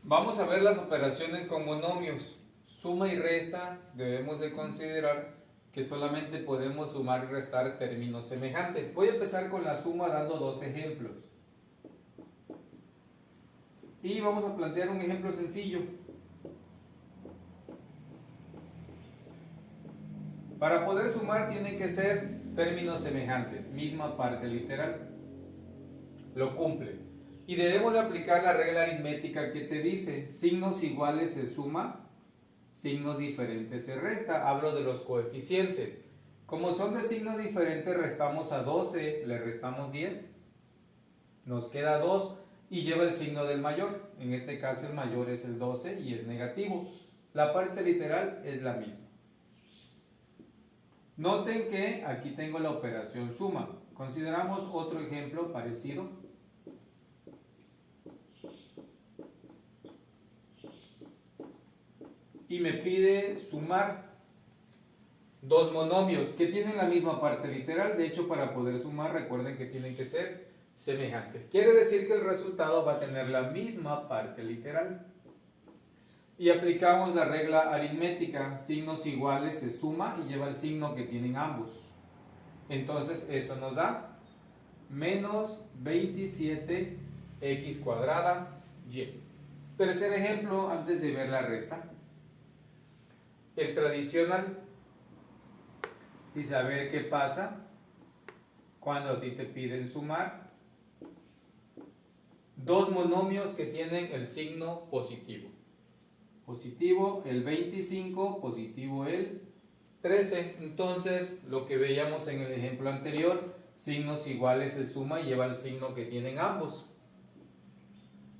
Vamos a ver las operaciones con monomios. Suma y resta, debemos de considerar que solamente podemos sumar y restar términos semejantes. Voy a empezar con la suma dando dos ejemplos. Y vamos a plantear un ejemplo sencillo. Para poder sumar tienen que ser términos semejantes, misma parte literal. Lo cumple. Y debemos de aplicar la regla aritmética que te dice, signos iguales se suma, signos diferentes se resta. Hablo de los coeficientes. Como son de signos diferentes, restamos a 12, le restamos 10, nos queda 2 y lleva el signo del mayor. En este caso el mayor es el 12 y es negativo. La parte literal es la misma. Noten que aquí tengo la operación suma. Consideramos otro ejemplo parecido. Y me pide sumar dos monomios que tienen la misma parte literal. De hecho, para poder sumar, recuerden que tienen que ser semejantes. Quiere decir que el resultado va a tener la misma parte literal. Y aplicamos la regla aritmética. Signos iguales se suma y lleva el signo que tienen ambos. Entonces, eso nos da menos 27x cuadrada y. Tercer ejemplo, antes de ver la resta. El tradicional, y saber qué pasa cuando a ti te piden sumar dos monomios que tienen el signo positivo. Positivo el 25, positivo el 13. Entonces, lo que veíamos en el ejemplo anterior, signos iguales se suma y lleva el signo que tienen ambos.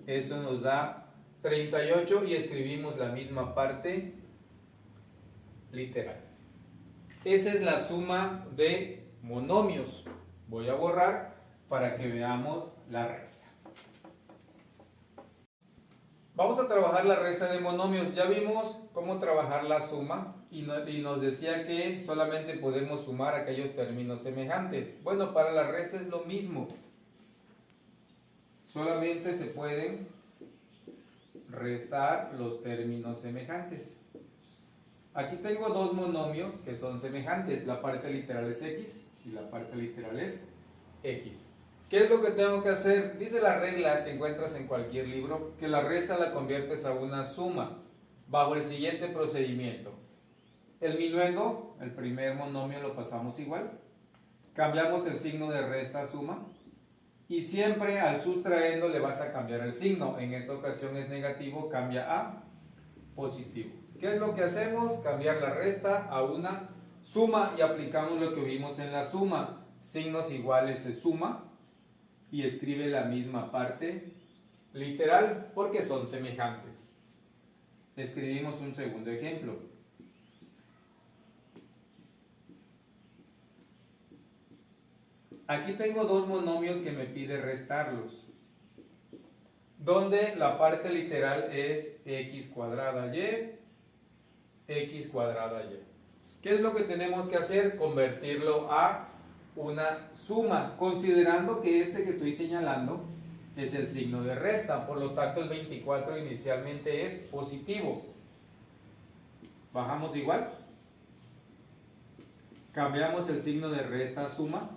Eso nos da 38 y escribimos la misma parte literal. Esa es la suma de monomios. Voy a borrar para que veamos la resta. Vamos a trabajar la resta de monomios. Ya vimos cómo trabajar la suma y nos decía que solamente podemos sumar aquellos términos semejantes. Bueno, para la resta es lo mismo. Solamente se pueden restar los términos semejantes. Aquí tengo dos monomios que son semejantes. La parte literal es x y la parte literal es x. ¿Qué es lo que tengo que hacer? Dice la regla que encuentras en cualquier libro que la resta la conviertes a una suma bajo el siguiente procedimiento. El minuendo, el primer monomio, lo pasamos igual. Cambiamos el signo de resta a suma. Y siempre al sustraendo le vas a cambiar el signo. En esta ocasión es negativo, cambia a positivo. ¿Qué es lo que hacemos? Cambiar la resta a una suma y aplicamos lo que vimos en la suma. Signos iguales se suma y escribe la misma parte literal porque son semejantes. Escribimos un segundo ejemplo. Aquí tengo dos monomios que me pide restarlos, donde la parte literal es x cuadrada y, x cuadrada y. ¿Qué es lo que tenemos que hacer? Convertirlo a una suma, considerando que este que estoy señalando es el signo de resta, por lo tanto el 24 inicialmente es positivo. Bajamos igual, cambiamos el signo de resta a suma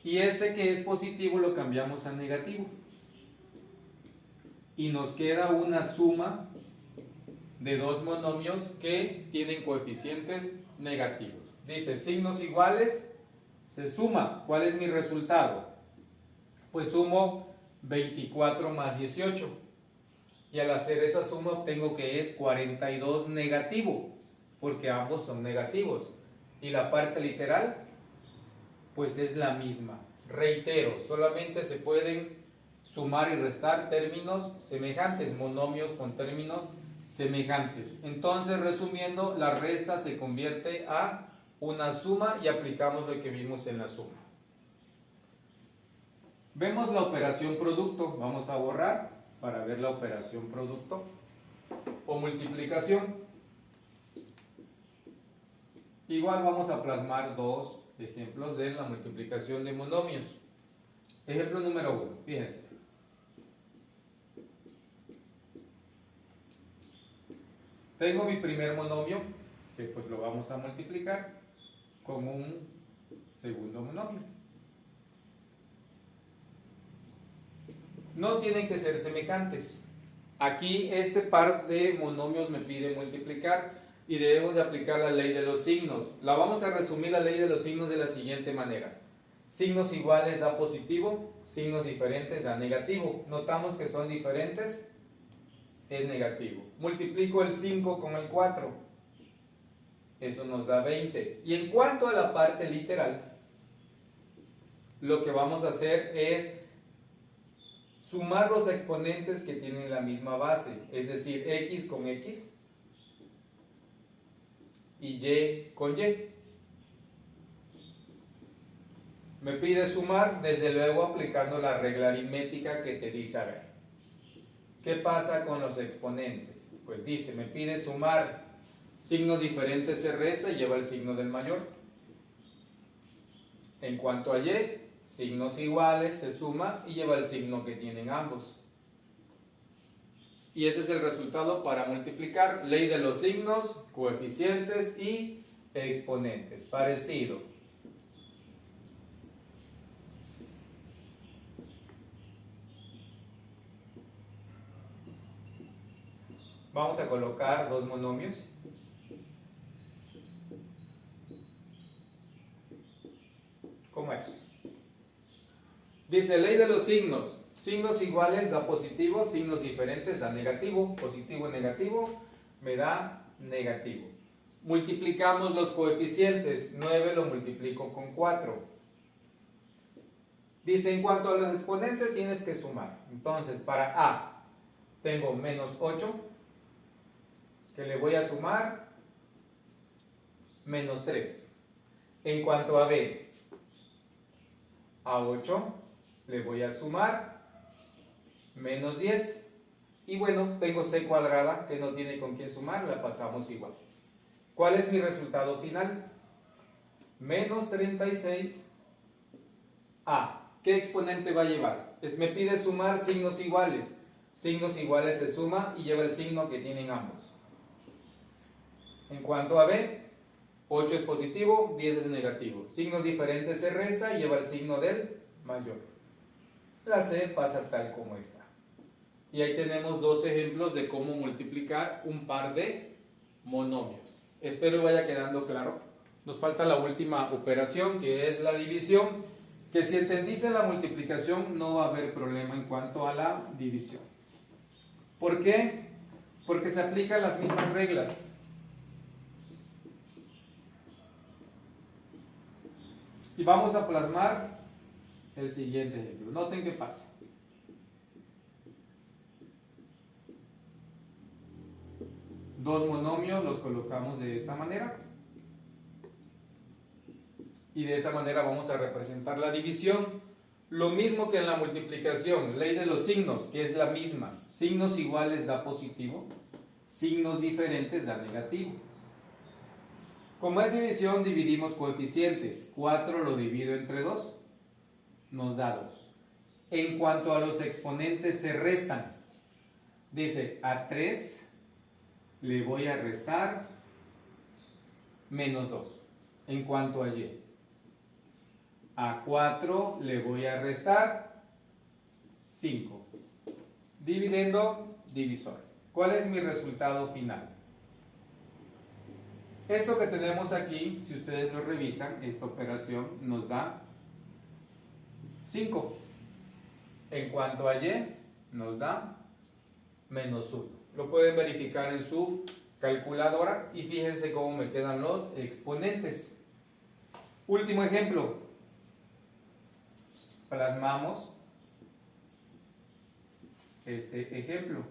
y ese que es positivo lo cambiamos a negativo y nos queda una suma de dos monomios que tienen coeficientes negativos. Dice signos iguales se suma. ¿Cuál es mi resultado? Pues sumo 24 más 18 y al hacer esa suma obtengo que es 42 negativo porque ambos son negativos y la parte literal pues es la misma. Reitero, solamente se pueden sumar y restar términos semejantes, monomios con términos semejantes. Entonces, resumiendo, la resta se convierte a una suma y aplicamos lo que vimos en la suma. Vemos la operación producto. Vamos a borrar para ver la operación producto o multiplicación. Igual vamos a plasmar dos ejemplos de la multiplicación de monomios. Ejemplo número 1, fíjense. tengo mi primer monomio, que pues lo vamos a multiplicar con un segundo monomio. No tienen que ser semejantes. Aquí este par de monomios me pide multiplicar y debemos de aplicar la ley de los signos. La vamos a resumir la ley de los signos de la siguiente manera. Signos iguales da positivo, signos diferentes da negativo. Notamos que son diferentes, es negativo. Multiplico el 5 con el 4, eso nos da 20. Y en cuanto a la parte literal, lo que vamos a hacer es sumar los exponentes que tienen la misma base, es decir, x con x y y con y. Me pide sumar, desde luego aplicando la regla aritmética que te dice, a ver, ¿qué pasa con los exponentes? Pues dice, me pide sumar, signos diferentes se resta y lleva el signo del mayor. En cuanto a y, signos iguales se suma y lleva el signo que tienen ambos. Y ese es el resultado para multiplicar. Ley de los signos, coeficientes y exponentes. Parecido. Vamos a colocar dos monomios. Como este. Dice ley de los signos. Signos iguales da positivo, signos diferentes da negativo. Positivo y negativo me da negativo. Multiplicamos los coeficientes. 9 lo multiplico con 4. Dice en cuanto a los exponentes tienes que sumar. Entonces para A tengo menos 8, que le voy a sumar menos 3. En cuanto a B, a 8 le voy a sumar menos 10. Y bueno, tengo c cuadrada que no tiene con quién sumar, la pasamos igual. ¿Cuál es mi resultado final? Menos 36 a. ¿Qué exponente va a llevar? Me pide sumar signos iguales. Signos iguales se suma y lleva el signo que tienen ambos. En cuanto a B, 8 es positivo, 10 es negativo. Signos diferentes se resta y lleva el signo del mayor. La C pasa tal como está. Y ahí tenemos dos ejemplos de cómo multiplicar un par de monomios. Espero que vaya quedando claro. Nos falta la última operación, que es la división, que si entendiste la multiplicación no va a haber problema en cuanto a la división. ¿Por qué? Porque se aplican las mismas reglas. Y vamos a plasmar el siguiente ejemplo. Noten qué pasa. Dos monomios los colocamos de esta manera. Y de esa manera vamos a representar la división. Lo mismo que en la multiplicación, ley de los signos, que es la misma. Signos iguales da positivo, signos diferentes da negativo. Como es división, dividimos coeficientes. 4 lo divido entre 2, nos da 2. En cuanto a los exponentes, se restan. Dice, a 3 le voy a restar menos 2. En cuanto a y, a 4 le voy a restar 5. Dividiendo, divisor. ¿Cuál es mi resultado final? Eso que tenemos aquí, si ustedes lo revisan, esta operación nos da 5. En cuanto a y, nos da menos 1. Lo pueden verificar en su calculadora y fíjense cómo me quedan los exponentes. Último ejemplo. Plasmamos este ejemplo.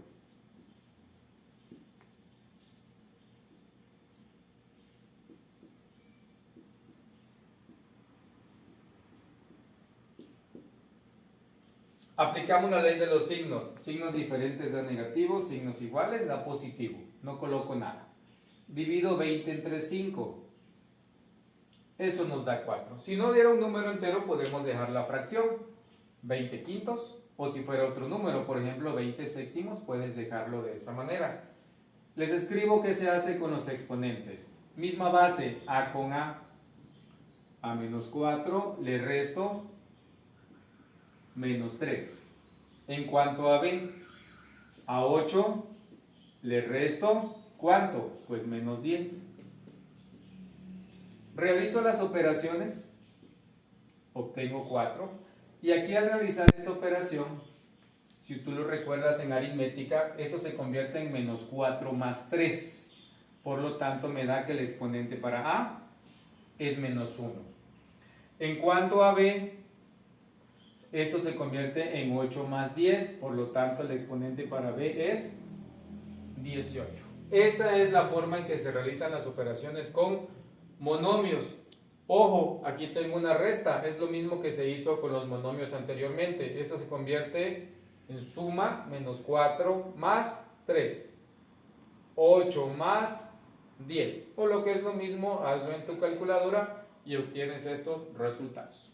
Aplicamos la ley de los signos. Signos diferentes da negativo, signos iguales da positivo. No coloco nada. Divido 20 entre 5. Eso nos da 4. Si no diera un número entero, podemos dejar la fracción. 20 quintos. O si fuera otro número, por ejemplo 20 séptimos, puedes dejarlo de esa manera. Les escribo qué se hace con los exponentes. Misma base, a con a menos 4, le resto menos 3. En cuanto a b, a 8 le resto, ¿cuánto? Pues menos 10. Realizo las operaciones, obtengo 4. Y aquí al realizar esta operación, si tú lo recuerdas en aritmética, esto se convierte en menos 4 más 3. Por lo tanto, me da que el exponente para a es menos 1. En cuanto a b, esto se convierte en 8 más 10. Por lo tanto, el exponente para b es 18. Esta es la forma en que se realizan las operaciones con monomios. Ojo, aquí tengo una resta, es lo mismo que se hizo con los monomios anteriormente. Esto se convierte en suma menos 4 más 3, 8 más 10. O lo que es lo mismo, hazlo en tu calculadora y obtienes estos resultados.